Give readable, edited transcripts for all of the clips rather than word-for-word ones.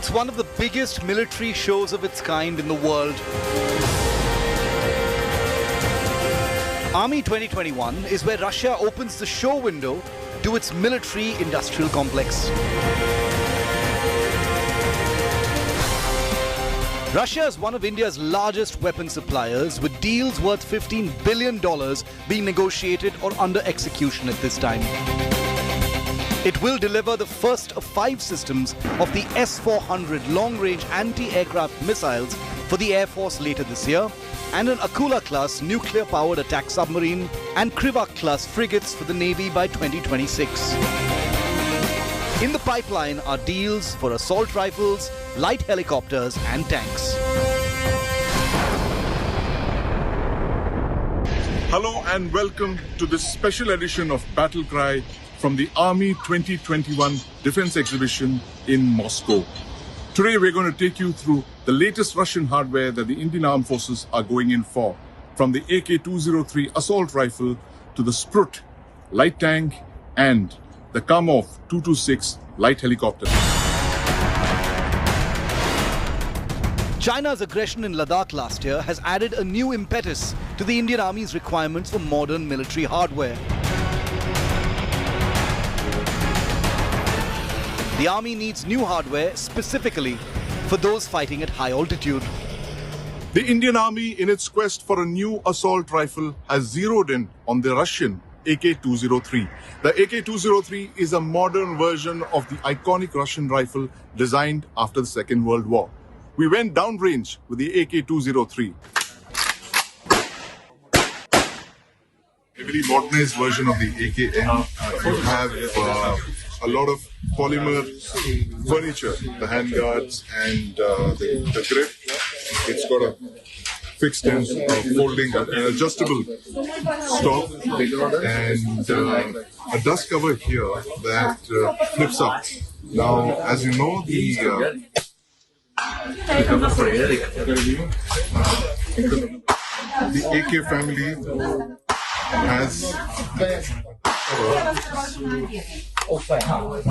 It's one of the biggest military shows of its kind in the world. Army 2021 is where Russia opens the show window to its military-industrial complex. Russia is one of India's largest weapon suppliers, with deals worth $15 billion being negotiated or under execution at this time. It will deliver the first of 5 systems of the S-400 long-range anti-aircraft missiles for the Air Force later this year, and an Akula-class nuclear-powered attack submarine and Krivak-class frigates for the Navy by 2026. In the pipeline are deals for assault rifles, light helicopters and tanks. Hello and welcome to this special edition of Battle Cry from the Army 2021 Defense Exhibition in Moscow. Today we're going to take you through the latest Russian hardware that the Indian Armed Forces are going in for, from the AK-203 assault rifle to the Sprut light tank and the Kamov 226 light helicopter. China's aggression in Ladakh last year has added a new impetus to the Indian Army's requirements for modern military hardware. The Army needs new hardware specifically for those fighting at high altitude. The Indian Army, in its quest for a new assault rifle, has zeroed in on the Russian AK-203. The AK-203 is a modern version of the iconic Russian rifle designed after the Second World War. We went downrange with the AK-203. Heavily modernized version of the AKM. You have a lot of polymer furniture, the handguards and the grip. It's got a fixed and folding and adjustable stop and a dust cover here that flips up. Now, as you know, the AK family has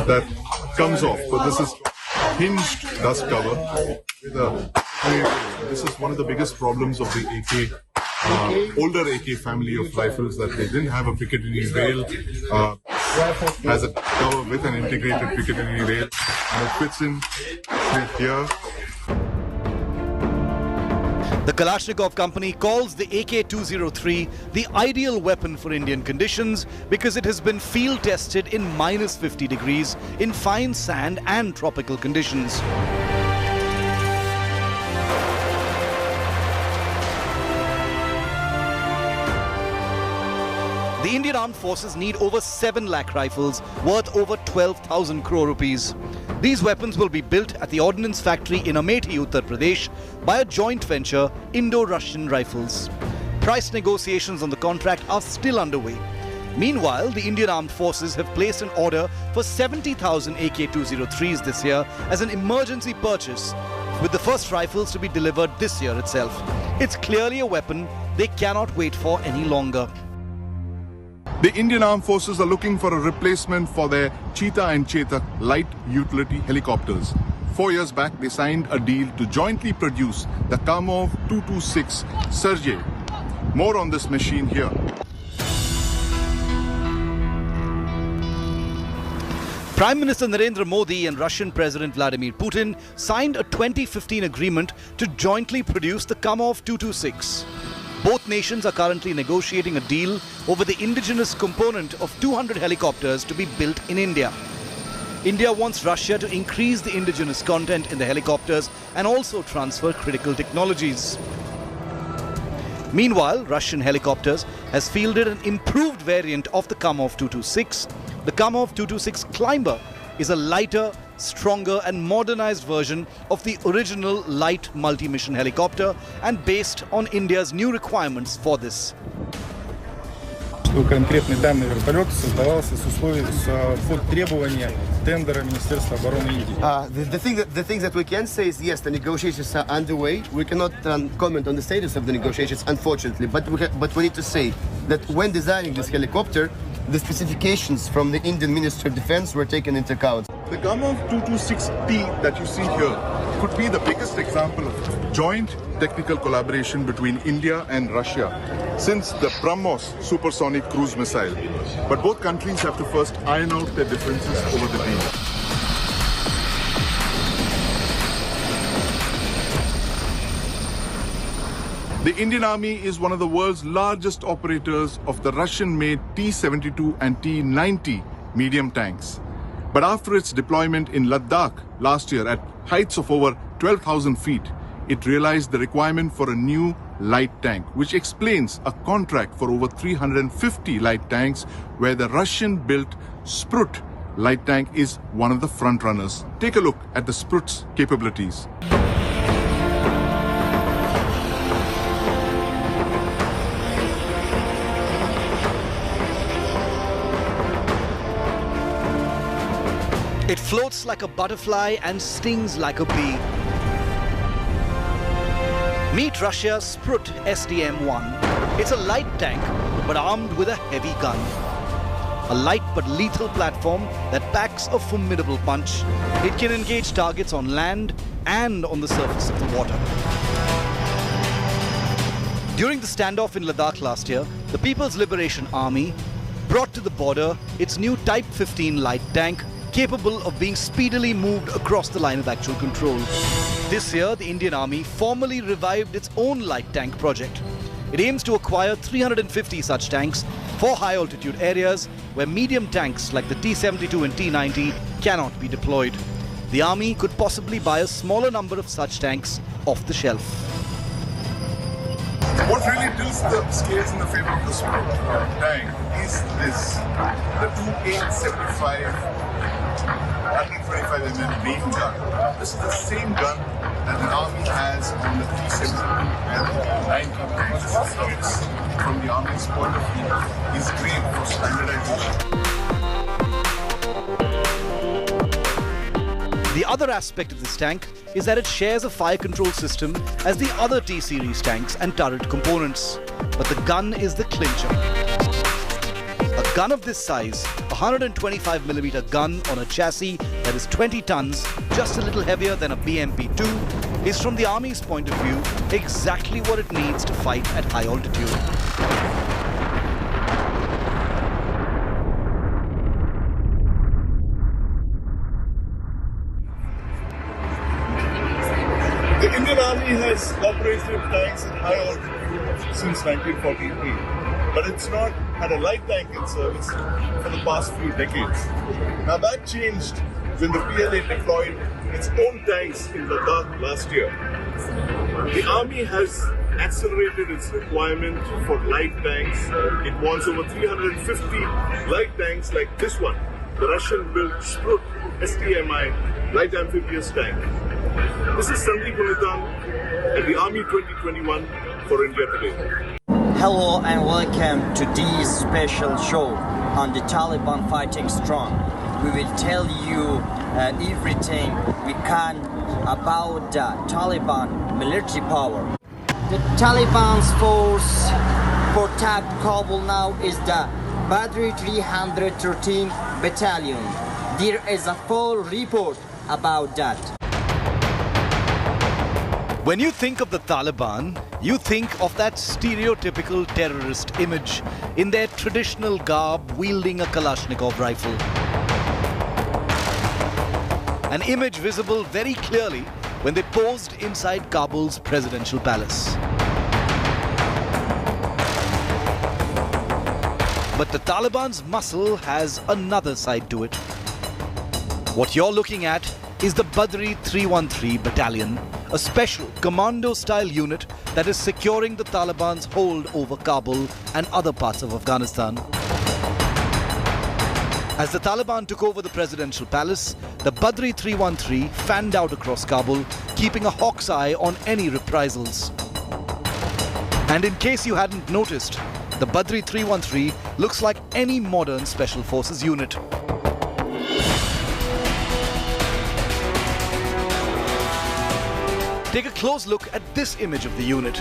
that comes off, but this is hinged dust cover. This is one of the biggest problems of the AK, older AK family of rifles, that they didn't have a Picatinny rail. Has a cover with an integrated Picatinny rail, and it fits in here. The Kalashnikov company calls the AK-203 the ideal weapon for Indian conditions because it has been field tested in -50 degrees in fine sand and tropical conditions. The Indian Armed Forces need over 7 lakh rifles worth over 12,000 crore rupees. These weapons will be built at the Ordnance Factory in Amethi, Uttar Pradesh by a joint venture, Indo-Russian Rifles. Price negotiations on the contract are still underway. Meanwhile, the Indian Armed Forces have placed an order for 70,000 AK-203s this year as an emergency purchase, with the first rifles to be delivered this year itself. It's clearly a weapon they cannot wait for any longer. The Indian Armed Forces are looking for a replacement for their Cheetah and Chetak light utility helicopters. 4 years back, they signed a deal to jointly produce the Kamov 226 Sergei. More on this machine here. Prime Minister Narendra Modi and Russian President Vladimir Putin signed a 2015 agreement to jointly produce the Kamov 226. Both nations are currently negotiating a deal over the indigenous component of 200 helicopters to be built in India. India wants Russia to increase the indigenous content in the helicopters and also transfer critical technologies. Meanwhile, Russian Helicopters has fielded an improved variant of the Kamov 226. The Kamov 226 Climber is a lighter, stronger and modernized version of the original light multi-mission helicopter and based on India's new requirements for this. Конкретный данный вертолет создавался под требования тендера Министерства обороны Индии. The things that we can say is yes, the negotiations are underway. We cannot comment on the status of the negotiations, unfortunately, but we need to say that when designing this helicopter, the specifications from the Indian Ministry of Defense were taken into account. The gun of 226T that you see here could be the biggest example of joint technical collaboration between India and Russia since the BrahMos supersonic cruise missile. But both countries have to first iron out their differences over the deal. The Indian Army is one of the world's largest operators of the Russian-made T-72 and T-90 medium tanks. But after its deployment in Ladakh last year at heights of over 12,000 feet, it realized the requirement for a new light tank, which explains a contract for over 350 light tanks where the Russian-built Sprut light tank is one of the front runners. Take a look at the Sprut's capabilities. It floats like a butterfly and stings like a bee. Meet Russia's Sprut STM-1. It's a light tank, but armed with a heavy gun. A light but lethal platform that packs a formidable punch. It can engage targets on land and on the surface of the water. During the standoff in Ladakh last year, the People's Liberation Army brought to the border its new Type 15 light tank, capable of being speedily moved across the line of actual control. This year, the Indian Army formally revived its own light tank project. It aims to acquire 350 such tanks for high-altitude areas where medium tanks like the T-72 and T-90 cannot be deployed. The Army could possibly buy a smaller number of such tanks off the shelf. What really tilts the scales in the favor of the Sprut tank is this, the 2875 125mm main gun. This is the same gun that the Army has on the T-72 and the T-90 tanks. This, from the Army's point of view, is great for standardization. The other aspect of this tank is that it shares a fire control system as the other T-Series tanks and turret components. But the gun is the clincher. A gun of this size, a 125mm gun on a chassis that is 20 tons, just a little heavier than a BMP-2, is from the Army's point of view exactly what it needs to fight at high altitude. The Indian Army has operated tanks at high altitude since 1948, but it's not had a light tank in service for the past few decades. Now that changed when the PLA deployed its own tanks in Ladakh last year. The Army has accelerated its requirement for light tanks. It wants over 350 light tanks like this one, the Russian-built Sprut STMI light amphibious tank. This is Sandeep Punithan at the Army 2021 for India Today. Hello and welcome to this special show on the Taliban fighting strong. We will tell you everything we can about the Taliban military power. The Taliban's force for attack Kabul now is the Bazar 313 Battalion. There is a full report about that. When you think of the Taliban, you think of that stereotypical terrorist image in their traditional garb wielding a Kalashnikov rifle. An image visible very clearly when they posed inside Kabul's presidential palace. But the Taliban's muscle has another side to it. What you're looking at is the Bazar 313 Battalion, a special commando-style unit that is securing the Taliban's hold over Kabul and other parts of Afghanistan. As the Taliban took over the presidential palace, the Bazar 313 fanned out across Kabul, keeping a hawk's eye on any reprisals. And in case you hadn't noticed, the Bazar 313 looks like any modern special forces unit. Take a close look at this image of the unit.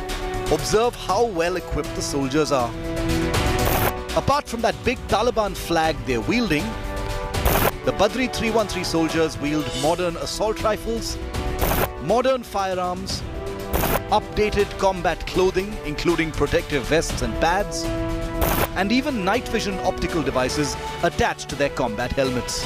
Observe how well equipped the soldiers are. Apart from that big Taliban flag they're wielding, the Badri 313 soldiers wield modern assault rifles, modern firearms, updated combat clothing including protective vests and pads, and even night vision optical devices attached to their combat helmets.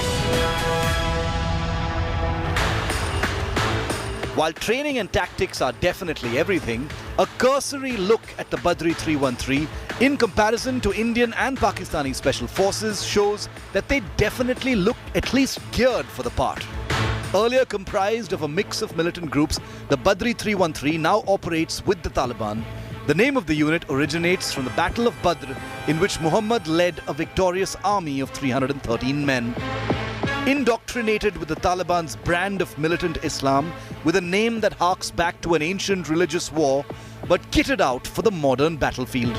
While training and tactics are definitely everything, a cursory look at the Badri 313 in comparison to Indian and Pakistani special forces shows that they definitely look at least geared for the part. Earlier comprised of a mix of militant groups, the Badri 313 now operates with the Taliban. The name of the unit originates from the Battle of Badr, in which Muhammad led a victorious army of 313 men. Indoctrinated with the Taliban's brand of militant Islam, with a name that harks back to an ancient religious war, but kitted out for the modern battlefield.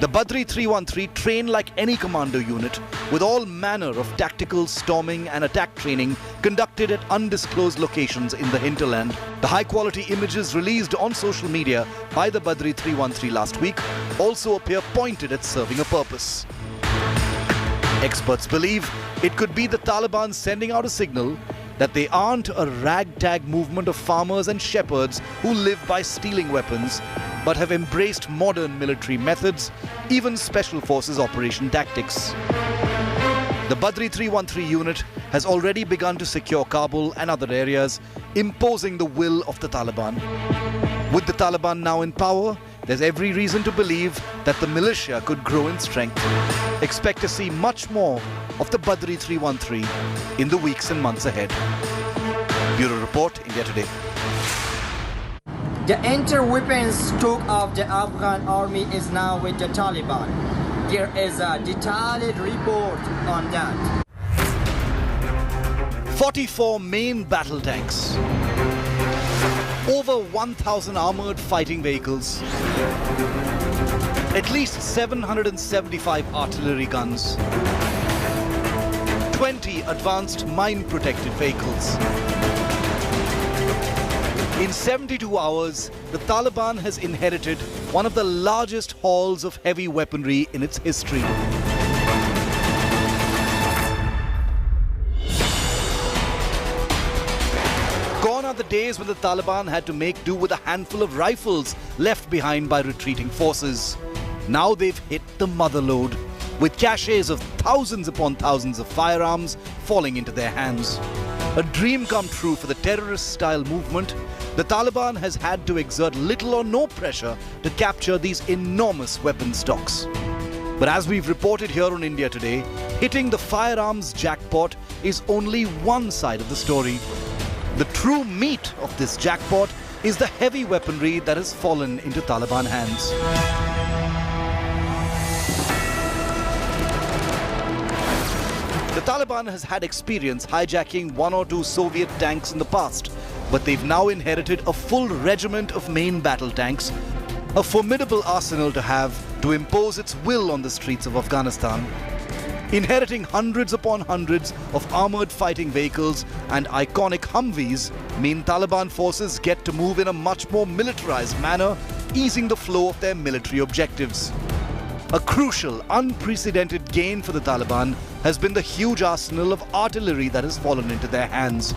The Badri 313 train like any commando unit, with all manner of tactical, storming and attack training conducted at undisclosed locations in the hinterland. The high-quality images released on social media by the Badri 313 last week also appear pointed at serving a purpose. Experts believe it could be the Taliban sending out a signal that they aren't a ragtag movement of farmers and shepherds who live by stealing weapons, but have embraced modern military methods, even special forces operation tactics. The Badri 313 unit has already begun to secure Kabul and other areas, imposing the will of the Taliban. With the Taliban now in power, there's every reason to believe that the militia could grow in strength. Expect to see much more of the Badri 313 in the weeks and months ahead. Bureau Report, India Today. The inter-weapons stock of the Afghan army is now with the Taliban. There is a detailed report on that. 44 main battle tanks, over 1,000 armored fighting vehicles, at least 775 artillery guns, 20 advanced mine-protected vehicles. In 72 hours, the Taliban has inherited one of the largest hauls of heavy weaponry in its history. Gone are the days when the Taliban had to make do with a handful of rifles left behind by retreating forces. Now they've hit the mother lode, with caches of thousands upon thousands of firearms falling into their hands. A dream come true for the terrorist-style movement, the Taliban has had to exert little or no pressure to capture these enormous weapon stocks. But as we've reported here on India Today, hitting the firearms jackpot is only one side of the story. The true meat of this jackpot is the heavy weaponry that has fallen into Taliban hands. The Taliban has had experience hijacking one or two Soviet tanks in the past, but they've now inherited a full regiment of main battle tanks, a formidable arsenal to have to impose its will on the streets of Afghanistan. Inheriting hundreds upon hundreds of armored fighting vehicles and iconic Humvees mean Taliban forces get to move in a much more militarized manner, easing the flow of their military objectives. A crucial, unprecedented gain for the Taliban has been the huge arsenal of artillery that has fallen into their hands.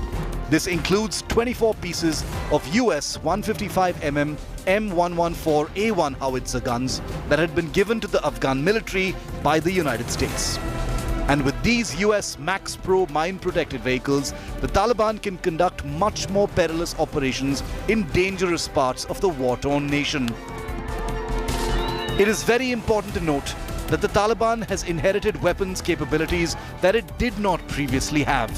This includes 24 pieces of US 155mm M114A1 howitzer guns that had been given to the Afghan military by the United States. And with these US Max Pro mine-protected vehicles, the Taliban can conduct much more perilous operations in dangerous parts of the war-torn nation. It is very important to note that the Taliban has inherited weapons capabilities that it did not previously have.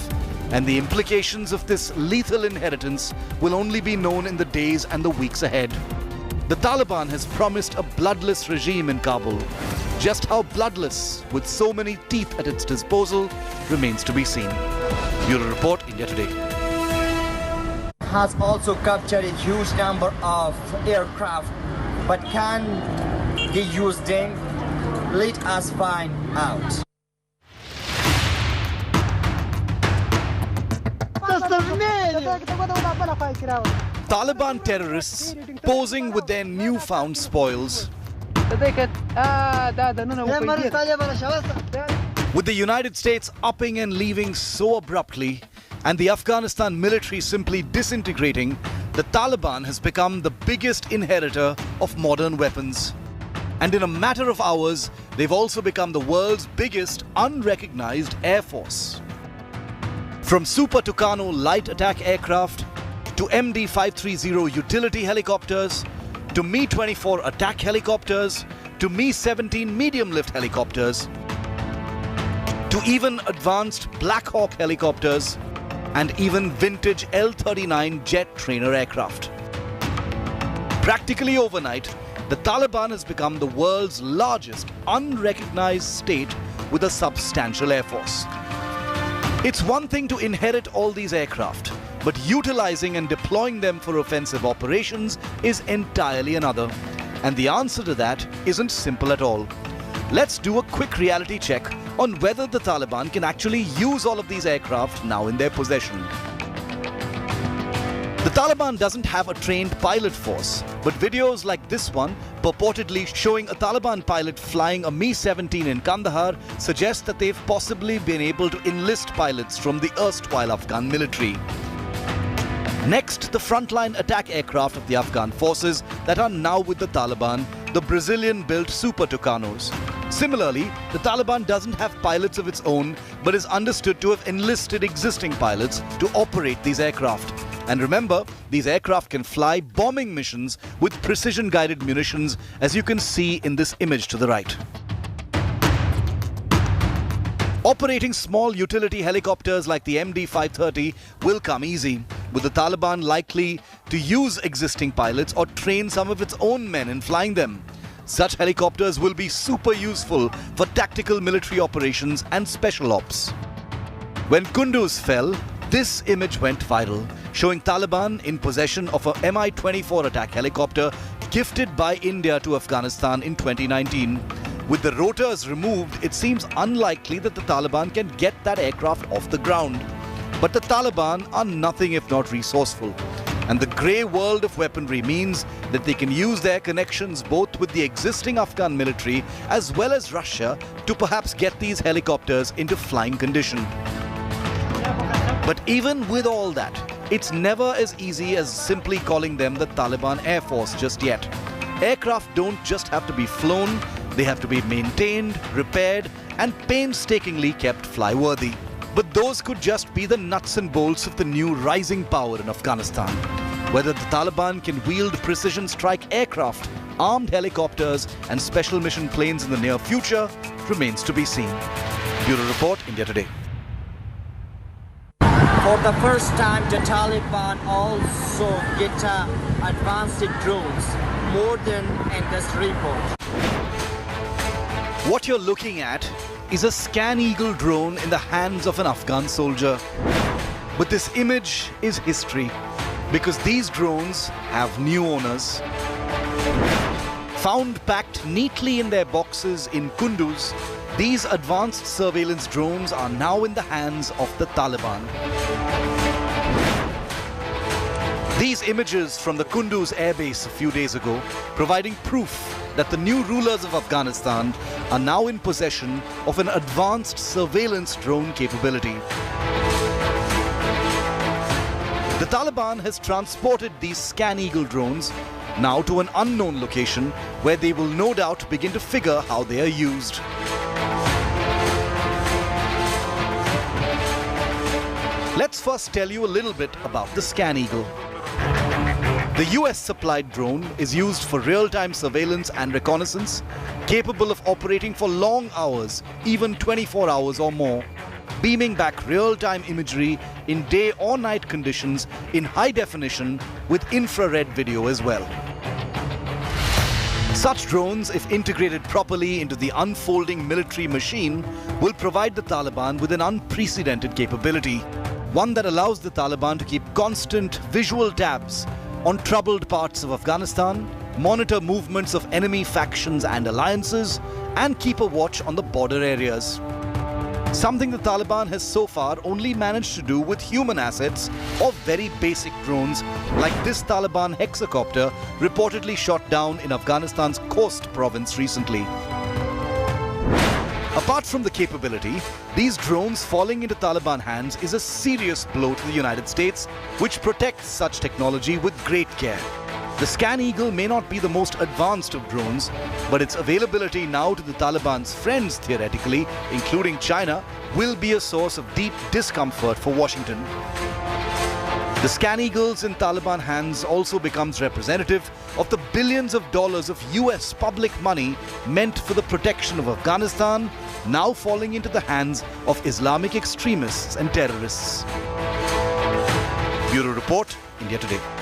And the implications of this lethal inheritance will only be known in the days and the weeks ahead. The Taliban has promised a bloodless regime in Kabul. Just how bloodless, with so many teeth at its disposal, remains to be seen. Bureau Report, India Today. Has also captured a huge number of aircraft, but can they use them? Let us find out. Taliban terrorists posing with their newfound spoils. With the United States upping and leaving so abruptly, and the Afghanistan military simply disintegrating, the Taliban has become the biggest inheritor of modern weapons. And in a matter of hours, they've also become the world's biggest unrecognized air force. From Super Tucano light attack aircraft, to MD-530 utility helicopters, to Mi-24 attack helicopters, to Mi-17 medium-lift helicopters, to even advanced Black Hawk helicopters, and even vintage L-39 jet trainer aircraft. Practically overnight, the Taliban has become the world's largest unrecognized state with a substantial air force. It's one thing to inherit all these aircraft, but utilizing and deploying them for offensive operations is entirely another. And the answer to that isn't simple at all. Let's do a quick reality check on whether the Taliban can actually use all of these aircraft now in their possession. The Taliban doesn't have a trained pilot force, but videos like this one, purportedly showing a Taliban pilot flying a Mi-17 in Kandahar, suggest that they've possibly been able to enlist pilots from the erstwhile Afghan military. Next, the frontline attack aircraft of the Afghan forces that are now with the Taliban, the Brazilian-built Super Tucanos. Similarly, the Taliban doesn't have pilots of its own, but is understood to have enlisted existing pilots to operate these aircraft. And remember, these aircraft can fly bombing missions with precision-guided munitions, as you can see in this image to the right. Operating small utility helicopters like the MD-530 will come easy, with the Taliban likely to use existing pilots or train some of its own men in flying them. Such helicopters will be super useful for tactical military operations and special ops. When Kunduz fell, this image went viral, showing Taliban in possession of a Mi-24 attack helicopter gifted by India to Afghanistan in 2019. With the rotors removed, it seems unlikely that the Taliban can get that aircraft off the ground. But the Taliban are nothing if not resourceful. And the grey world of weaponry means that they can use their connections both with the existing Afghan military as well as Russia to perhaps get these helicopters into flying condition. But even with all that, it's never as easy as simply calling them the Taliban Air Force just yet. Aircraft don't just have to be flown, they have to be maintained, repaired, and painstakingly kept flyworthy. But those could just be the nuts and bolts of the new rising power in Afghanistan. Whether the Taliban can wield precision strike aircraft, armed helicopters, and special mission planes in the near future remains to be seen. Bureau Report, India Today. For the first time, the Taliban also get advanced drones, modern industry reports. What you're looking at is a Scan Eagle drone in the hands of an Afghan soldier. But this image is history, because these drones have new owners. Found packed neatly in their boxes in Kunduz, these advanced surveillance drones are now in the hands of the Taliban. These images from the Kunduz airbase a few days ago, providing proof that the new rulers of Afghanistan are now in possession of an advanced surveillance drone capability. The Taliban has transported these Scan Eagle drones now to an unknown location where they will no doubt begin to figure how they are used. Let's first tell you a little bit about the Scan Eagle. The US-supplied drone is used for real-time surveillance and reconnaissance, capable of operating for long hours, even 24 hours or more, beaming back real-time imagery in day or night conditions in high definition with infrared video as well. Such drones, if integrated properly into the unfolding military machine, will provide the Taliban with an unprecedented capability, one that allows the Taliban to keep constant visual tabs on troubled parts of Afghanistan, monitor movements of enemy factions and alliances, and keep a watch on the border areas. Something the Taliban has so far only managed to do with human assets or very basic drones like this Taliban hexacopter reportedly shot down in Afghanistan's Khost province recently. A Apart from the capability, these drones falling into Taliban hands is a serious blow to the United States, which protects such technology with great care. The Scan Eagle may not be the most advanced of drones, but its availability now to the Taliban's friends, theoretically, including China, will be a source of deep discomfort for Washington. The Scan Eagles in Taliban hands also becomes representative of the billions of dollars of US public money meant for the protection of Afghanistan, now falling into the hands of Islamic extremists and terrorists. Bureau Report, India Today.